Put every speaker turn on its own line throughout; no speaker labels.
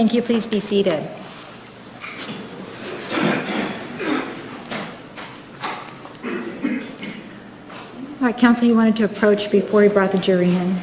Thank you. Please be seated. All right, counsel, you wanted to approach before we brought the jury in.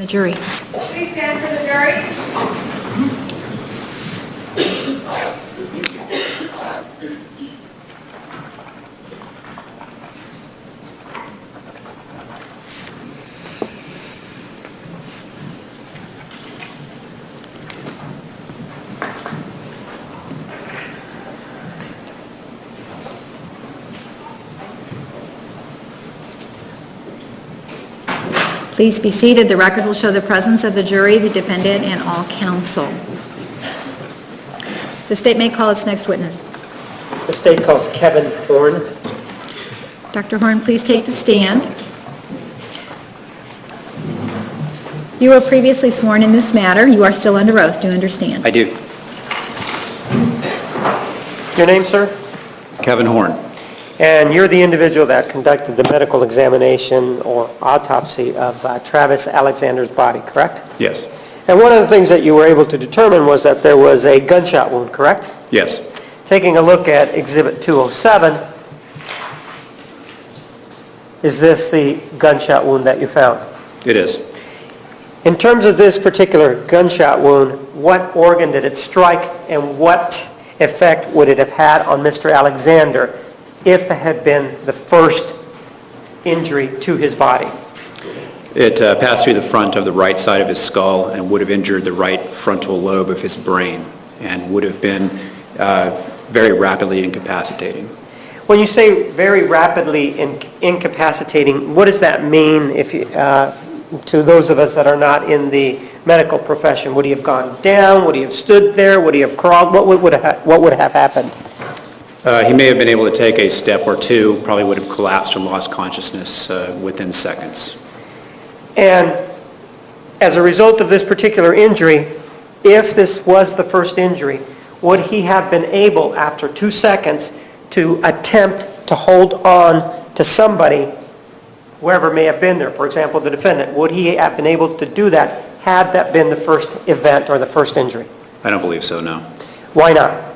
The jury.
Please stand for the jury.
Please be seated. The record will show the presence of the jury, the defendant, and all counsel. The state may call its next witness.
The state calls Kevin Horn.
Dr. Horn, please take the stand. You were previously sworn in this matter. You are still under oath. Do you understand?
I do.
Your name, sir?
Kevin Horn.
And you're the individual that conducted the medical examination or autopsy of Travis Alexander's body, correct?
Yes.
And one of the things that you were able to determine was that there was a gunshot wound, correct?
Yes.
Taking a look at Exhibit 207, is this the gunshot wound that you found?
It is.
In terms of this particular gunshot wound, what organ did it strike and what effect would it have had on Mr. Alexander if that had been the first injury to his body?
It passed through the front of the right side of his skull and would have injured the right frontal lobe of his brain and would have been very rapidly incapacitating.
When you say very rapidly incapacitating, what does that mean if you, to those of us that are not in the medical profession? Would he have gone down? Would he have stood there? Would he have crawled? What would have happened?
He may have been able to take a step or two, probably would have collapsed or lost consciousness within seconds.
And as a result of this particular injury, if this was the first injury, would he have been able, after 2 seconds, to attempt to hold on to somebody, whoever may have been there, for example, the defendant? Would he have been able to do that had that been the first event or the first injury?
I don't believe so, no.
Why not?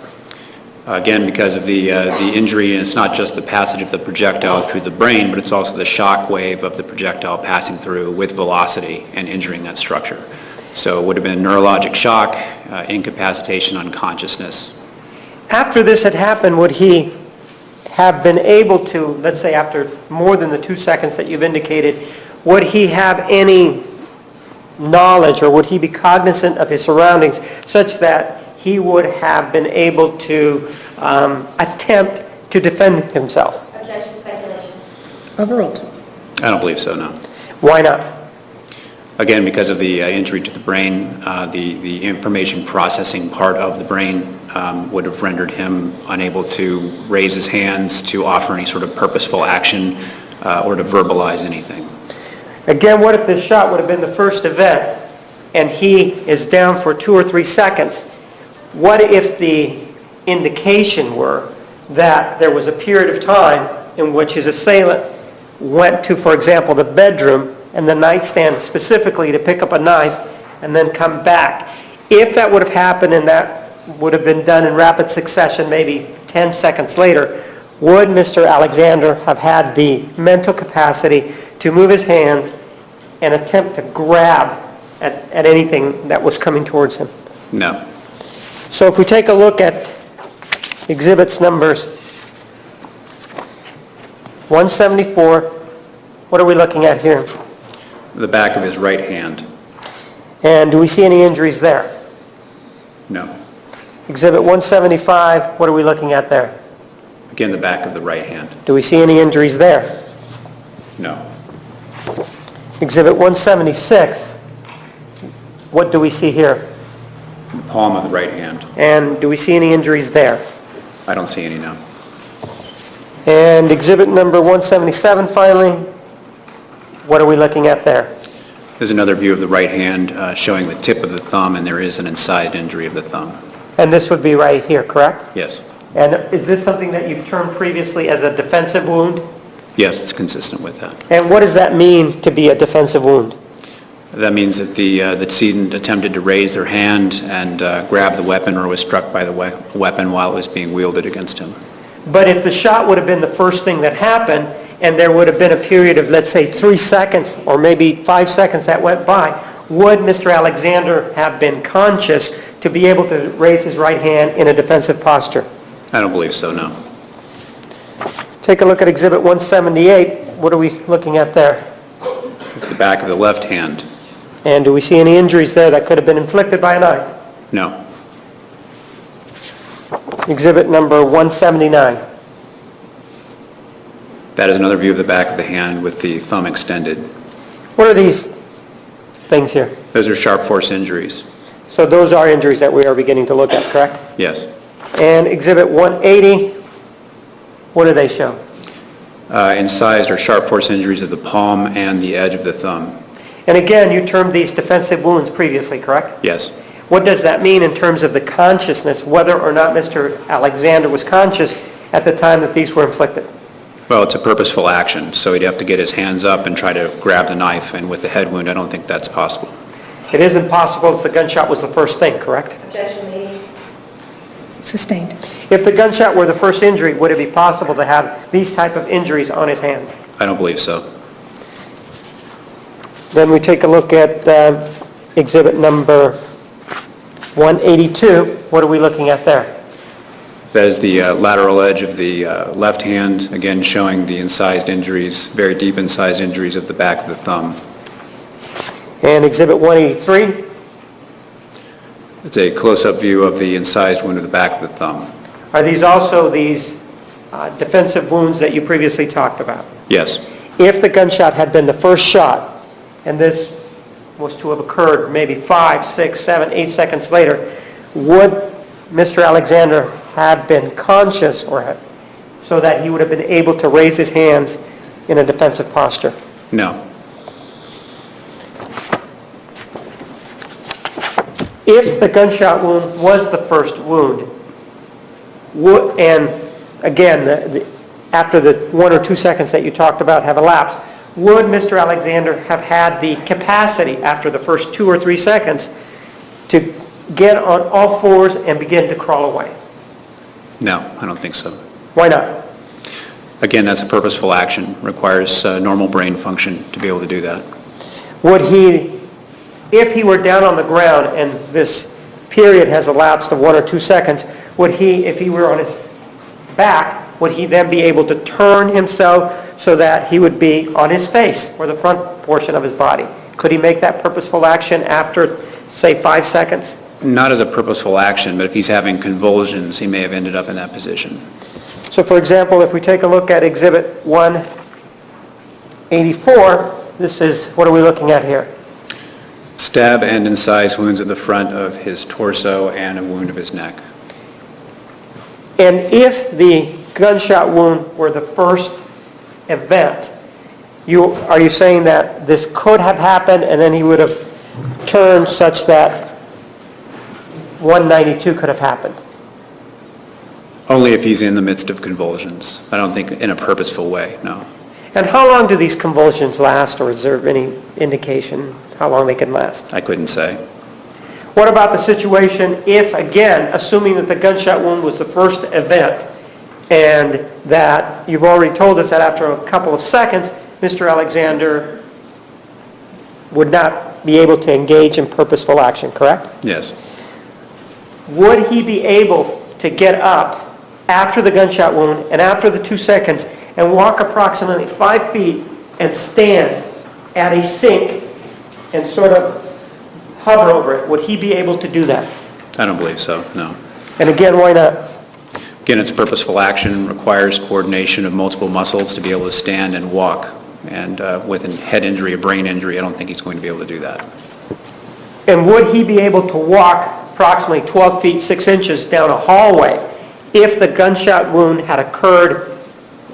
Again, because of the injury, and it's not just the passage of the projectile through the brain, but it's also the shock wave of the projectile passing through with velocity and injuring that structure. So it would have been neurologic shock, incapacitation, unconsciousness.
After this had happened, would he have been able to, let's say after more than the 2 seconds that you've indicated, would he have any knowledge or would he be cognizant of his surroundings such that he would have been able to attempt to defend himself?
Objection, speculation.
Overruled.
I don't believe so, no.
Why not?
Again, because of the injury to the brain, the information processing part of the brain would have rendered him unable to raise his hands, to offer any sort of purposeful action, or to verbalize anything.
Again, what if this shot would have been the first event and he is down for 2 or 3 seconds? What if the indication were that there was a period of time in which his assailant went to, for example, the bedroom and the nightstand specifically to pick up a knife and then come back? If that would have happened and that would have been done in rapid succession, maybe 10 seconds later, would Mr. Alexander have had the mental capacity to move his hands and attempt to grab at anything that was coming towards him?
No.
So if we take a look at exhibits numbers 174, what are we looking at here?
The back of his right hand.
And do we see any injuries there?
No.
Exhibit 175, what are we looking at there?
Again, the back of the right hand.
Do we see any injuries there?
No.
Exhibit 176, what do we see here?
The palm of the right hand.
And do we see any injuries there?
I don't see any, no.
And exhibit number 177, finally, what are we looking at there?
There's another view of the right hand showing the tip of the thumb, and there is an incised injury of the thumb.
And this would be right here, correct?
Yes.
And is this something that you've termed previously as a defensive wound?
Yes, it's consistent with that.
And what does that mean to be a defensive wound?
That means that the decedent attempted to raise their hand and grab the weapon or was struck by the weapon while it was being wielded against him.
But if the shot would have been the first thing that happened, and there would have been a period of, let's say, 3 seconds or maybe 5 seconds that went by, would Mr. Alexander have been conscious to be able to raise his right hand in a defensive posture?
I don't believe so, no.
Take a look at Exhibit 178. What are we looking at there?
It's the back of the left hand.
And do we see any injuries there that could have been inflicted by a knife?
No.
Exhibit number 179.
That is another view of the back of the hand with the thumb extended.
What are these things here?
Those are sharp force injuries.
So those are injuries that we are beginning to look at, correct?
Yes.
And Exhibit 180, what do they show?
Incised or sharp force injuries of the palm and the edge of the thumb.
And again, you termed these defensive wounds previously, correct?
Yes.
What does that mean in terms of the consciousness, whether or not Mr. Alexander was conscious at the time that these were inflicted?
Well, it's a purposeful action, so he'd have to get his hands up and try to grab the knife, and with the head wound, I don't think that's possible.
It isn't possible if the gunshot was the first thing, correct?
Objection made.
Sustained.
If the gunshot were the first injury, would it be possible to have these type of injuries on his hand?
I don't believe so.
Then we take a look at exhibit number 182. What are we looking at there?
That is the lateral edge of the left hand, again showing the incised injuries, very deep incised injuries of the back of the thumb.
And exhibit 183.
It's a close-up view of the incised wound of the back of the thumb.
Are these also these defensive wounds that you previously talked about?
Yes.
If the gunshot had been the first shot, and this was to have occurred maybe 5, 6, 7, 8 seconds later, would Mr. Alexander have been conscious so that he would have been able to raise his hands in a defensive posture?
No.
If the gunshot wound was the first wound, and again, after the 1 or 2 seconds that you talked about have elapsed, would Mr. Alexander have had the capacity after the first 2 or 3 seconds to get on all fours and begin to crawl away?
No, I don't think so.
Why not?
Again, that's a purposeful action. Requires normal brain function to be able to do that.
Would he, if he were down on the ground and this period has elapsed of 1 or 2 seconds, would he, if he were on his back, would he then be able to turn himself so that he would be on his face or the front portion of his body? Could he make that purposeful action after, say, 5 seconds?
Not as a purposeful action, but if he's having convulsions, he may have ended up in that position.
So, for example, if we take a look at Exhibit 184, this is, what are we looking at here?
Stab and incised wounds at the front of his torso and a wound of his neck.
And if the gunshot wound were the first event, are you saying that this could have happened and then he would have turned such that 192 could have happened?
Only if he's in the midst of convulsions. I don't think in a purposeful way, no.
And how long do these convulsions last, or is there any indication how long they can last?
I couldn't say.
What about the situation if, again, assuming that the gunshot wound was the first event, and that you've already told us that after a couple of seconds, Mr. Alexander would not be able to engage in purposeful action, correct?
Yes.
Would he be able to get up after the gunshot wound and after the 2 seconds and walk approximately 5 feet and stand at a sink and sort of hover over it? Would he be able to do that?
I don't believe so, no.
And again, why not?
Again, it's purposeful action, requires coordination of multiple muscles to be able to stand and walk. And with a head injury, a brain injury, I don't think he's going to be able to do that.
And would he be able to walk approximately 12 feet 6 inches down a hallway if the gunshot wound had occurred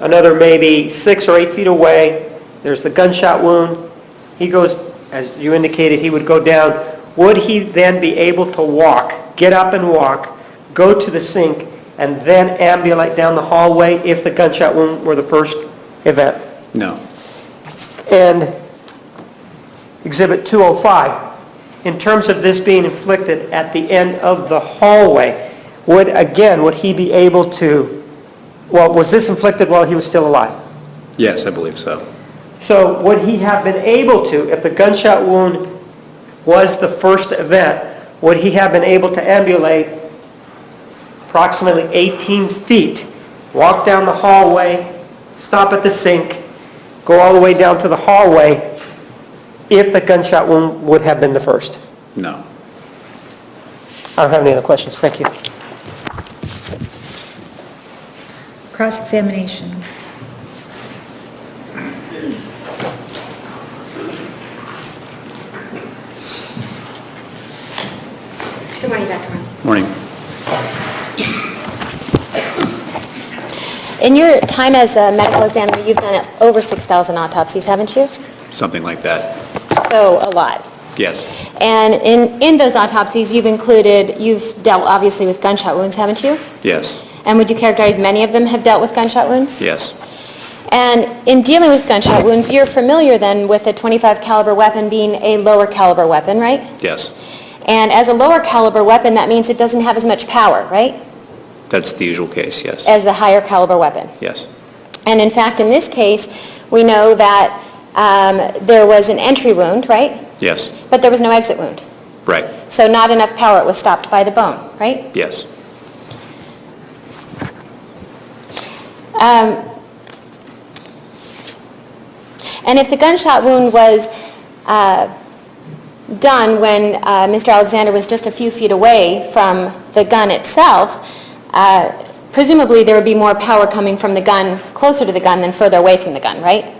another maybe 6 or 8 feet away? There's the gunshot wound. He goes, as you indicated, he would go down. Would he then be able to walk, get up and walk, go to the sink, and then ambulate down the hallway if the gunshot wound were the first event?
No.
And Exhibit 205, in terms of this being inflicted at the end of the hallway, would he be able to, was this inflicted while he was still alive?
Yes, I believe so.
So would he have been able to, if the gunshot wound was the first event, would he have been able to ambulate approximately 18 feet, walk down the hallway, stop at the sink, go all the way down to the hallway, if the gunshot wound would have been the first?
No.
I don't have any other questions. Thank you.
Cross-examination.
Good morning, Dr. Ryan.
Morning.
In your time as a medical examiner, you've done over 6,000 autopsies, haven't you?
Something like that.
So, a lot.
Yes.
And in those autopsies, you've dealt obviously with gunshot wounds, haven't you?
Yes.
And would you characterize many of them have dealt with gunshot wounds?
Yes.
And in dealing with gunshot wounds, you're familiar then with a .25 caliber weapon being a lower caliber weapon, right?
Yes.
And as a lower caliber weapon, that means it doesn't have as much power, right?
That's the usual case, yes.
As the higher caliber weapon.
Yes.
And in fact, in this case, we know that there was an entry wound, right?
Yes.
But there was no exit wound.
Right.
So not enough power, it was stopped by the bone, right?
Yes.
And if the gunshot wound was done when Mr. Alexander was just a few feet away from the gun itself, presumably there would be more power coming from the gun, closer to the gun than further away from the gun, right?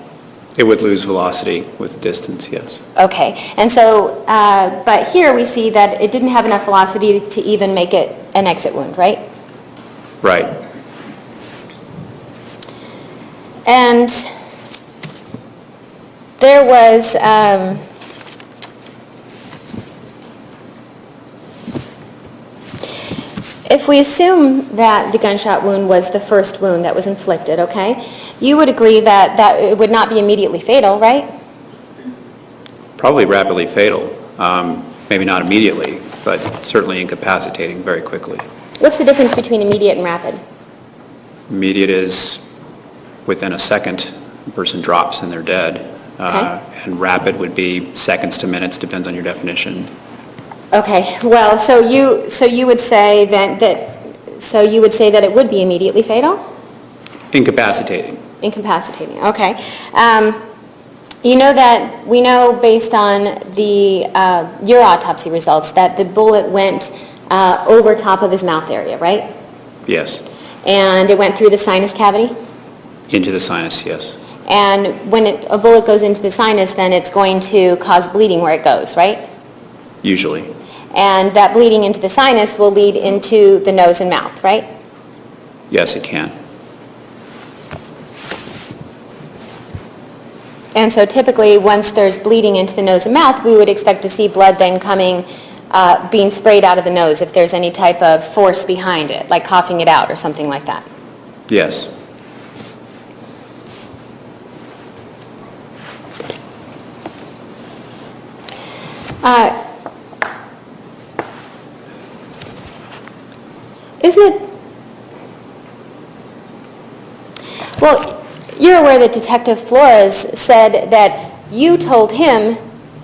It would lose velocity with distance, yes.
Okay, and so, but here we see that it didn't have enough velocity to even make it an exit wound, right?
Right.
And there was, if we assume that the gunshot wound was the first wound that was inflicted, okay, you would agree that it would not be immediately fatal, right?
Probably rapidly fatal. Maybe not immediately, but certainly incapacitating very quickly.
What's the difference between immediate and rapid?
Immediate is within a second, the person drops and they're dead.
Okay.
And rapid would be seconds to minutes, depends on your definition.
Okay, well, so you would say that it would be immediately fatal?
Incapacitating.
Incapacitating, okay. You know that we know based on your autopsy results that the bullet went over top of his mouth area, right?
Yes.
And it went through the sinus cavity?
Into the sinus, yes.
And when a bullet goes into the sinus, then it's going to cause bleeding where it goes, right?
Usually.
And that bleeding into the sinus will lead into the nose and mouth, right?
Yes, it can.
And so typically, once there's bleeding into the nose and mouth, we would expect to see blood then coming, being sprayed out of the nose if there's any type of force behind it, like coughing it out or something like that.
Yes.
Isn't it? Well, you're aware that Detective Flores said that you told him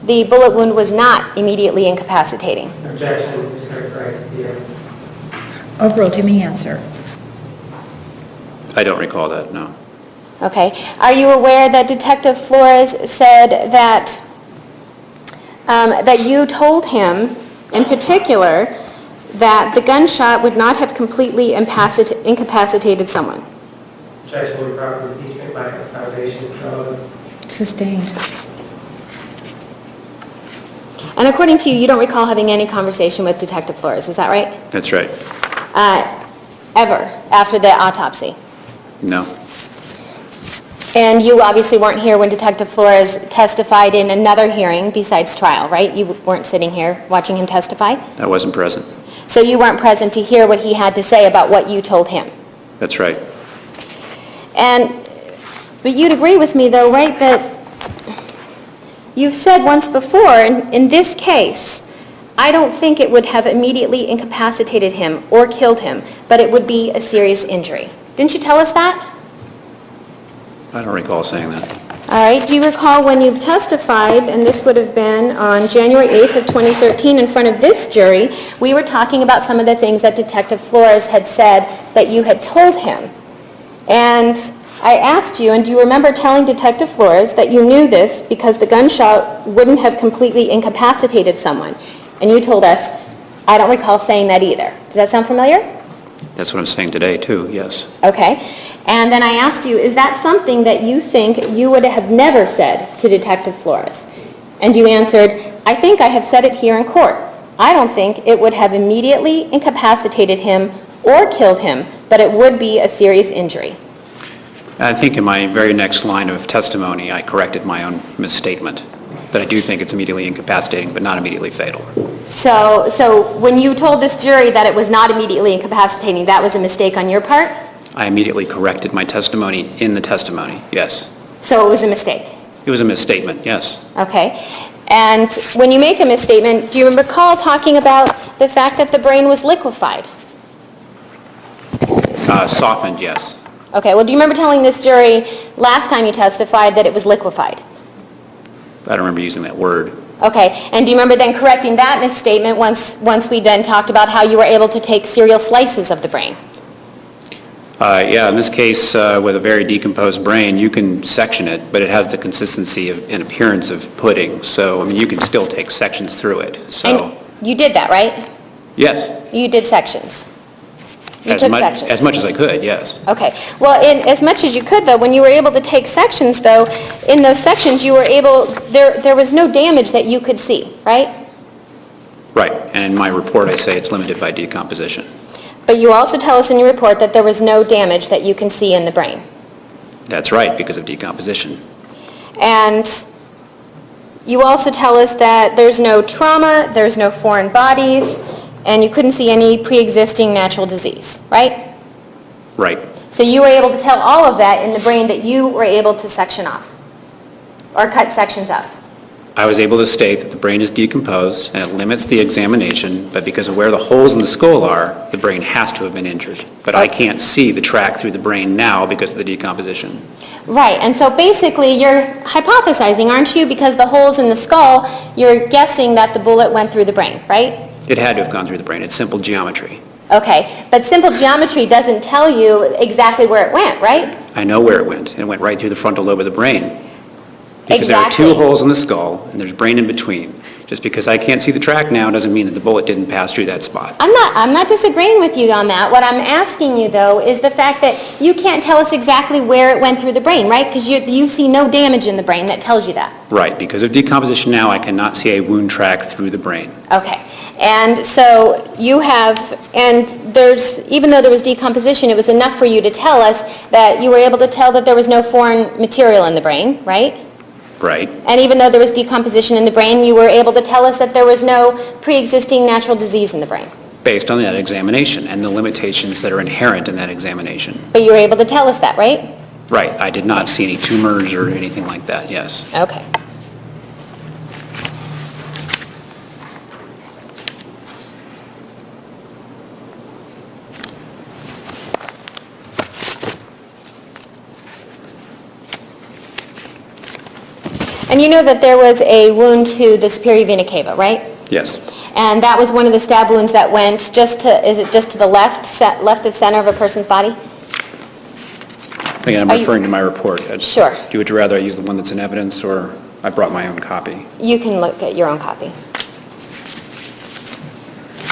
the bullet wound was not immediately incapacitating.
Objection. Mischaracterizes the evidence.
Overruled. You may answer.
I don't recall that, no.
Okay. Are you aware that Detective Flores said that that you told him, in particular, that the gunshot would not have completely incapacitated someone?
Objection. Improper impeachment by foundation of relevance.
Sustained.
And according to you, you don't recall having any conversation with Detective Flores, is that right?
That's right.
Ever, after the autopsy?
No.
And you obviously weren't here when Detective Flores testified in another hearing besides trial, right? You weren't sitting here watching him testify?
I wasn't present.
So you weren't present to hear what he had to say about what you told him?
That's right.
But you'd agree with me, though, right, that you've said once before, in this case, I don't think it would have immediately incapacitated him or killed him, but it would be a serious injury. Didn't you tell us that?
I don't recall saying that.
All right, do you recall when you testified, and this would have been on January 8th of 2013 in front of this jury, we were talking about some of the things that Detective Flores had said that you had told him. And I asked you, and do you remember telling Detective Flores that you knew this because the gunshot wouldn't have completely incapacitated someone? And you told us, I don't recall saying that either. Does that sound familiar?
That's what I'm saying today, too, yes.
Okay. And then I asked you, is that something that you think you would have never said to Detective Flores? And you answered, I think I have said it here in court. I don't think it would have immediately incapacitated him or killed him, but it would be a serious injury.
I think in my very next line of testimony, I corrected my own misstatement, that I do think it's immediately incapacitating, but not immediately fatal.
So when you told this jury that it was not immediately incapacitating, that was a mistake on your part?
I immediately corrected my testimony in the testimony, yes.
So it was a mistake?
It was a misstatement, yes.
Okay. And when you make a misstatement, do you recall talking about the fact that the brain was liquefied?
Softened, yes.
Okay. Well, do you remember telling this jury last time you testified that it was liquefied?
I don't remember using that word.
Okay. And do you remember then correcting that misstatement once we then talked about how you were able to take serial slices of the brain?
Yeah, in this case, with a very decomposed brain, you can section it, but it has the consistency and appearance of pudding. So, I mean, you can still take sections through it. So,
And you did that, right?
yes.
You did sections. You took sections.
As much as I could, yes.
Okay. Well, as much as you could, though, when you were able to take sections, though, in those sections you were able, there was no damage that you could see, right?
Right. And in my report, I say it's limited by decomposition.
But you also tell us in your report that there was no damage that you can see in the brain.
That's right, because of decomposition.
And you also tell us that there's no trauma, there's no foreign bodies, and you couldn't see any pre-existing natural disease, right?
Right.
So you were able to tell all of that in the brain that you were able to section off, or cut sections of.
I was able to state that the brain is decomposed and it limits the examination, but because of where the holes in the skull are, the brain has to have been injured. But I can't see the track through the brain now because of the decomposition.
Right, and so basically you're hypothesizing, aren't you? Because the holes in the skull, you're guessing that the bullet went through the brain, right?
It had to have gone through the brain. It's simple geometry.
Okay, but simple geometry doesn't tell you exactly where it went, right?
I know where it went. It went right through the frontal lobe of the brain. Because
Exactly.
there are two holes in the skull and there's brain in between. Just because I can't see the track now doesn't mean that the bullet didn't pass through that spot.
I'm not disagreeing with you on that. What I'm asking you, though, is the fact that you can't tell us exactly where it went through the brain, right? Because you see no damage in the brain that tells you that.
Right. Because of decomposition now, I cannot see a wound track through the brain.
Okay, and so you have, and even though there was decomposition, it was enough for you to tell us that you were able to tell that there was no foreign material in the brain, right?
Right.
And even though there was decomposition in the brain, you were able to tell us that there was no pre-existing natural disease in the brain.
Based on that examination and the limitations that are inherent in that examination.
But you were able to tell us that, right?
Right. I did not see any tumors or anything like that, yes.
Okay. And you know that there was a wound to the superior vena cava, right?
Yes.
And that was one of the stab wounds that went is it just to the left of center of a person's body?
Again, I'm referring to my report.
Sure.
Would you rather I use the one that's in evidence or I brought my own copy?
You can look at your own copy.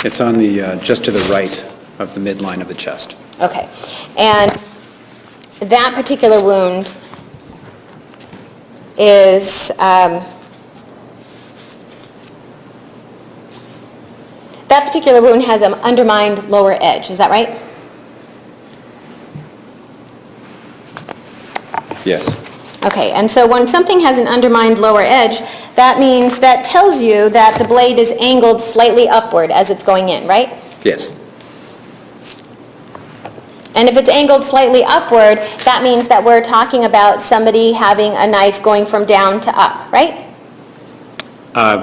It's on the, just to the right of the midline of the chest.
Okay. And that particular wound is, that particular wound has an undermined lower edge, is that right?
Yes.
Okay, and so when something has an undermined lower edge, that tells you that the blade is angled slightly upward as it's going in, right?
Yes.
And if it's angled slightly upward, that means that we're talking about somebody having a knife going from down to up, right?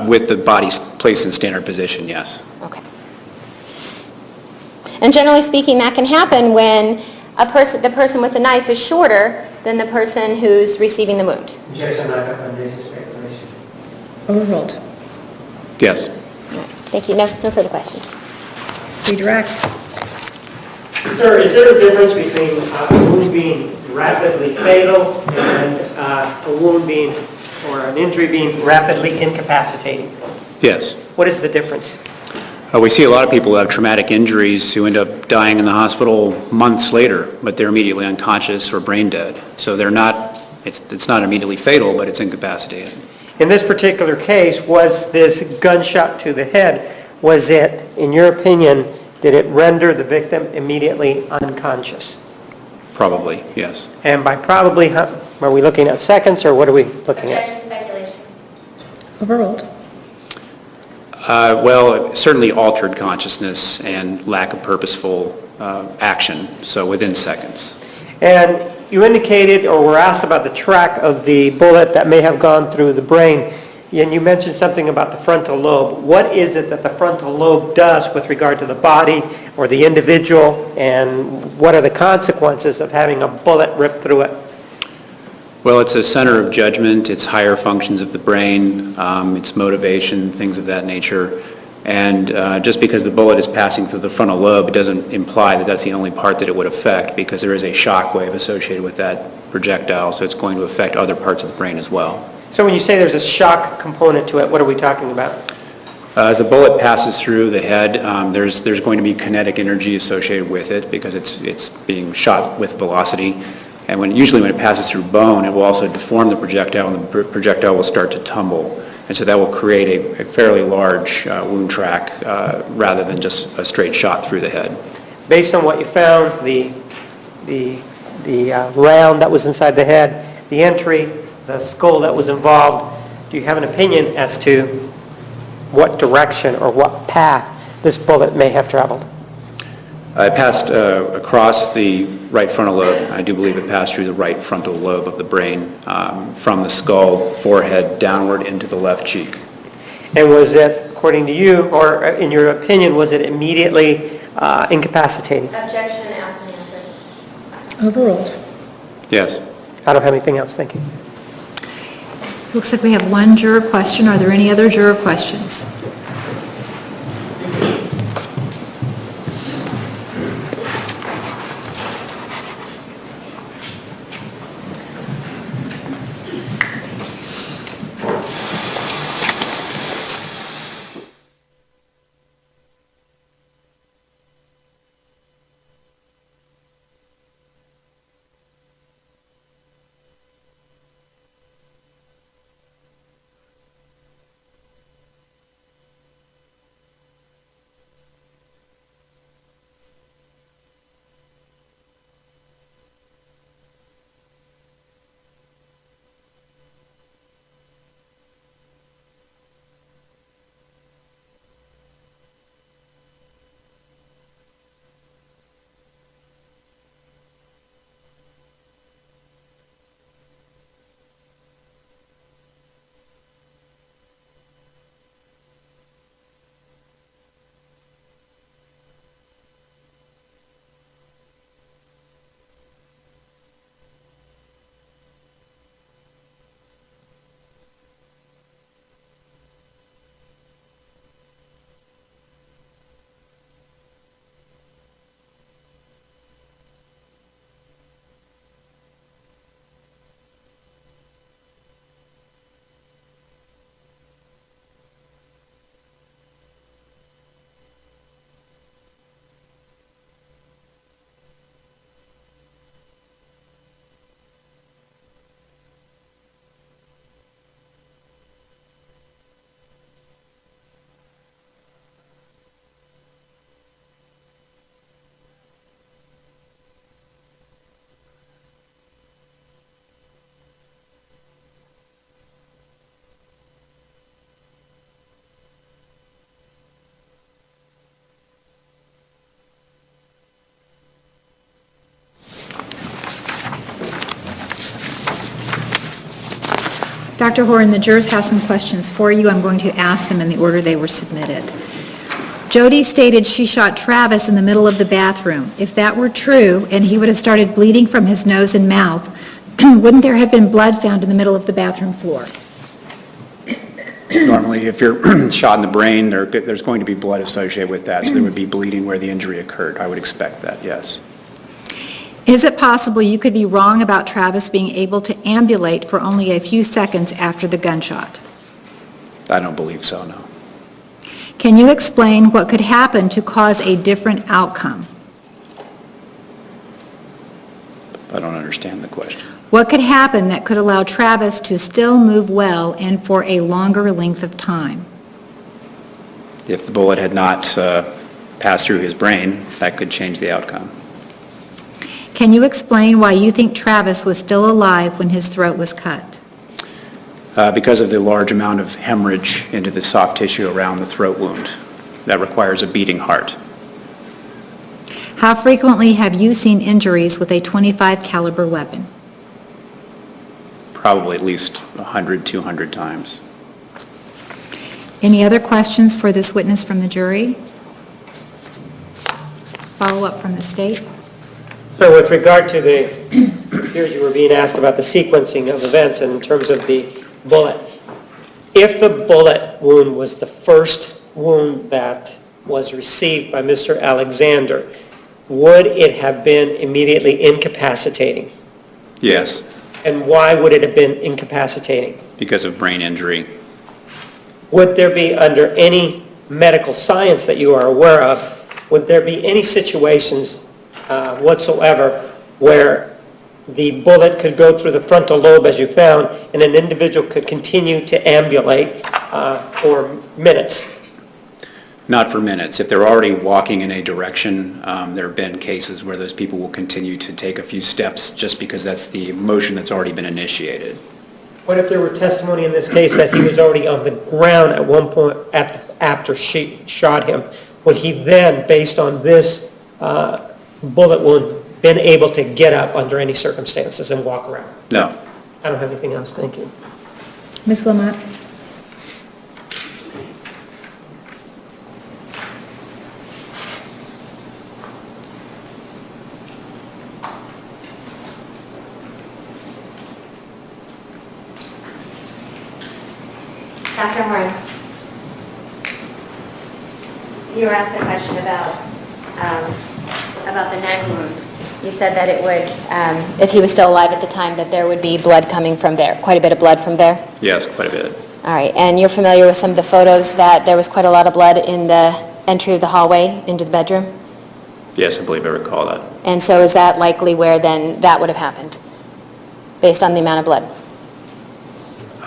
With the body placed in standard position, yes.
Okay. And generally speaking, that can happen when the person with the knife is shorter than the person who's receiving the wound?
Objection, I have a speculation.
Overruled.
Yes.
Thank you. No further questions.
Redirect.
Sir, is there a difference between a wound being rapidly fatal and a wound being, or an injury being rapidly incapacitating?
Yes.
What is the difference?
We see a lot of people who have traumatic injuries who end up dying in the hospital months later, but they're immediately unconscious or brain dead. So they're not, it's not immediately fatal, but it's incapacitated.
In this particular case, was this gunshot to the head, was it, in your opinion, did it render the victim immediately unconscious?
Probably, yes.
And by probably, are we looking at seconds, or what are we looking at?
Objection, speculation.
Overruled.
Well, certainly altered consciousness and lack of purposeful action, so within seconds.
And you indicated, or were asked about the track of the bullet that may have gone through the brain, and you mentioned something about the frontal lobe. What is it that the frontal lobe does with regard to the body or the individual, and what are the consequences of having a bullet ripped through it?
Well, it's a center of judgment, it's higher functions of the brain, it's motivation, things of that nature. And just because the bullet is passing through the frontal lobe, it doesn't imply that that's the only part that it would affect, because there is a shock wave associated with that projectile, so it's going to affect other parts of the brain as well.
So when you say there's a shock component to it, what are we talking about?
As the bullet passes through the head, there's going to be kinetic energy associated with it, because it's being shot with velocity. And usually when it passes through bone, it will also deform the projectile, and the projectile will start to tumble. And so that will create a fairly large wound track rather than just a straight shot through the head.
Based on what you found, the round that was inside the head, the entry, the skull that was involved, do you have an opinion as to what direction or what path this bullet may have traveled?
It passed across the right frontal lobe. I do believe it passed through the right frontal lobe of the brain from the skull, forehead, downward into the left cheek.
And was it, according to you, or in your opinion, was it immediately incapacitating?
Objection, asked and answered.
Overruled.
Yes.
I don't have anything else, thank you.
Looks like we have one juror question. Are there any other juror questions? Dr. Horan, the jurors have some questions for you. I'm going to ask them in the order they were submitted. Jodi stated she shot Travis in the middle of the bathroom. If that were true, and he would have started bleeding from his nose and mouth, wouldn't there have been blood found in the middle of the bathroom floor?
Normally, if you're shot in the brain, there's going to be blood associated with that, so there would be bleeding where the injury occurred. I would expect that, yes.
Is it possible you could be wrong about Travis being able to ambulate for only a few seconds after the gunshot?
I don't believe so, no.
Can you explain what could happen to cause a different outcome?
I don't understand the question.
What could happen that could allow Travis to still move well and for a longer length of time?
If the bullet had not passed through his brain, that could change the outcome.
Can you explain why you think Travis was still alive when his throat was cut?
Because of the large amount of hemorrhage into the soft tissue around the throat wound. That requires a beating heart.
How frequently have you seen injuries with a .25 caliber weapon?
Probably at least 100, 200 times.
Any other questions for this witness from the jury? Follow-up from the state?
So with regard to the, here you were being asked about the sequencing of events and in terms of the bullet. If the bullet wound was the first wound that was received by Mr. Alexander, would it have been immediately incapacitating?
Yes,
And why would it have been incapacitating?
because of brain injury.
Would there be, under any medical science that you are aware of, would there be any situations whatsoever where the bullet could go through the frontal lobe, as you found, and an individual could continue to ambulate for minutes?
Not for minutes. If they're already walking in a direction, there have been cases where those people will continue to take a few steps just because that's the motion that's already been initiated.
What if there were testimony in this case that he was already on the ground at one point after she shot him? Would he then, based on this bullet wound, been able to get up under any circumstances and walk around?
No.
I don't have anything else. Thank you.
Ms. Wilmot?
Dr. Horn, you were asked a question about the neck wound.
You said that it would, if he was still alive at the time, that there would be blood coming from there, quite a bit of blood from there?
Yes, quite a bit.
All right, and you're familiar with some of the photos that there was quite a lot of blood in the entry of the hallway into the bedroom?
Yes, I believe I recall that.
And so is that likely where then that would have happened, based on the amount of blood?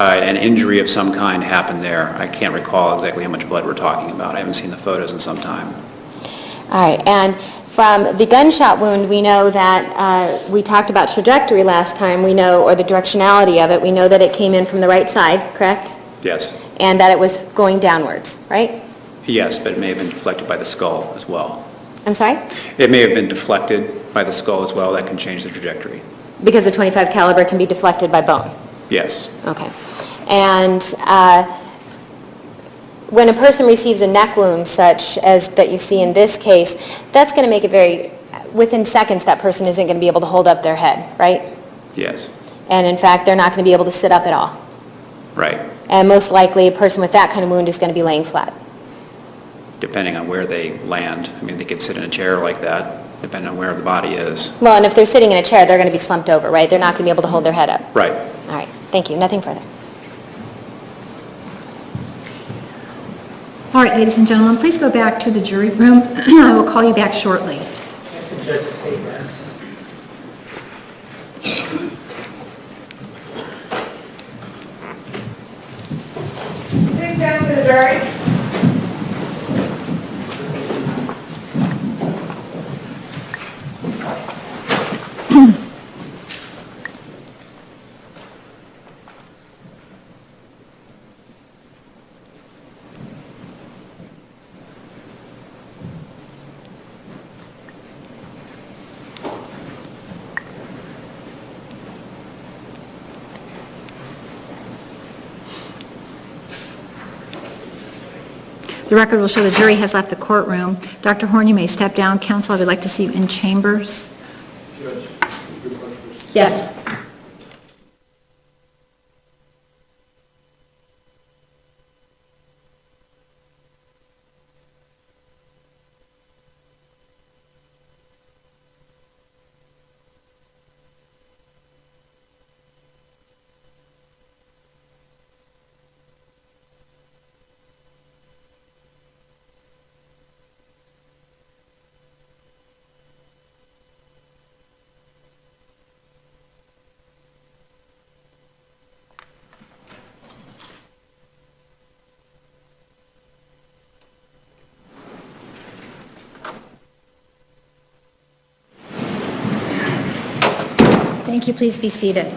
An injury of some kind happened there. I can't recall exactly how much blood we're talking about. I haven't seen the photos in some time.
All right, and from the gunshot wound, we know that, we talked about trajectory last time, we know, or the directionality of it, we know that it came in from the right side, correct?
Yes.
And that it was going downwards, right?
Yes, but it may have been deflected by the skull as well.
I'm sorry?
It may have been deflected by the skull as well. That can change the trajectory.
Because the .25 caliber can be deflected by bone?
Yes.
Okay. And when a person receives a neck wound such as that you see in this case, that's going to make it very, within seconds that person isn't going to be able to hold up their head, right?
Yes.
And in fact, they're not going to be able to sit up at all.
Right.
And most likely a person with that kind of wound is going to be laying flat.
Depending on where they land. I mean, they could sit in a chair like that, depending on where the body is.
Well, and if they're sitting in a chair, they're going to be slumped over, right? They're not going to be able to hold their head up.
Right.
All right. Thank you. Nothing further.
All right, ladies and gentlemen, please go back to the jury room. I will call you back shortly.
Please stand for the jury.
The record will show the jury has left the courtroom. Dr. Horn, you may step down. Counsel, I would like to see you in chambers.
Judge, good question.
Yes. Thank you. Please be seated.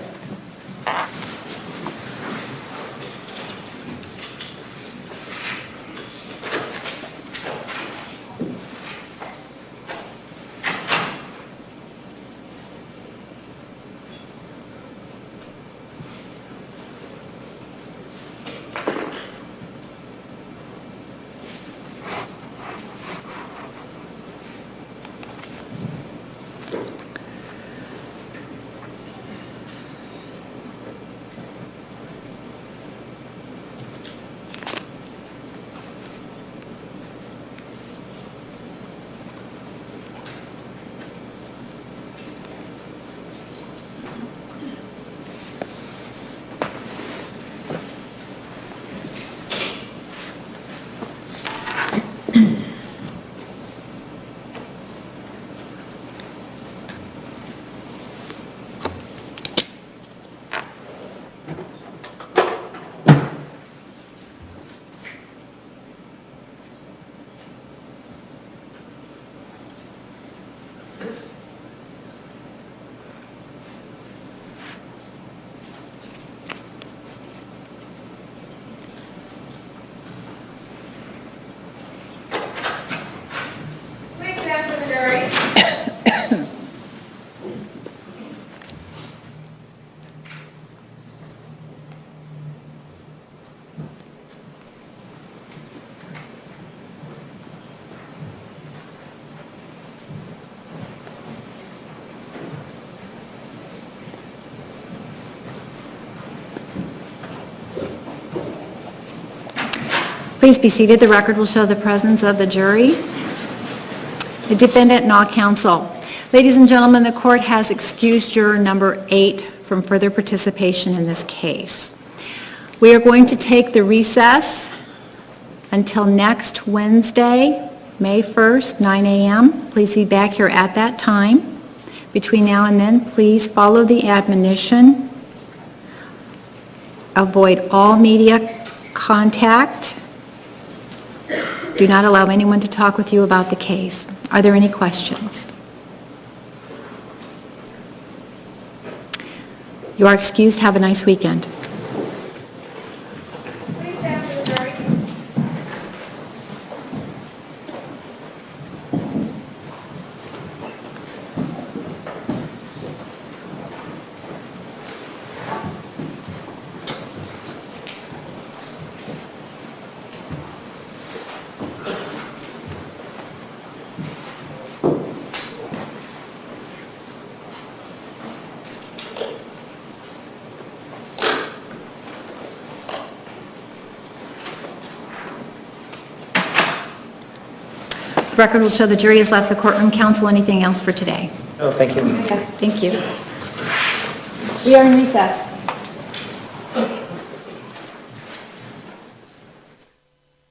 Please stand for the jury.
Please be seated. The record will show the presence of the jury, the defendant, and all counsel. Ladies and gentlemen, the court has excused juror number 8 from further participation in this case. We are going to take the recess until next Wednesday, May 1st, 9 a.m. Please be back here at that time. Between now and then, please follow the admonition. Avoid all media contact. Do not allow anyone to talk with you about the case. Are there any questions? You are excused. Have a nice weekend.
Please stand for the jury.
The record will show the jury has left the courtroom. Counsel, anything else for today?
Oh, thank you.
Thank you. We are in recess.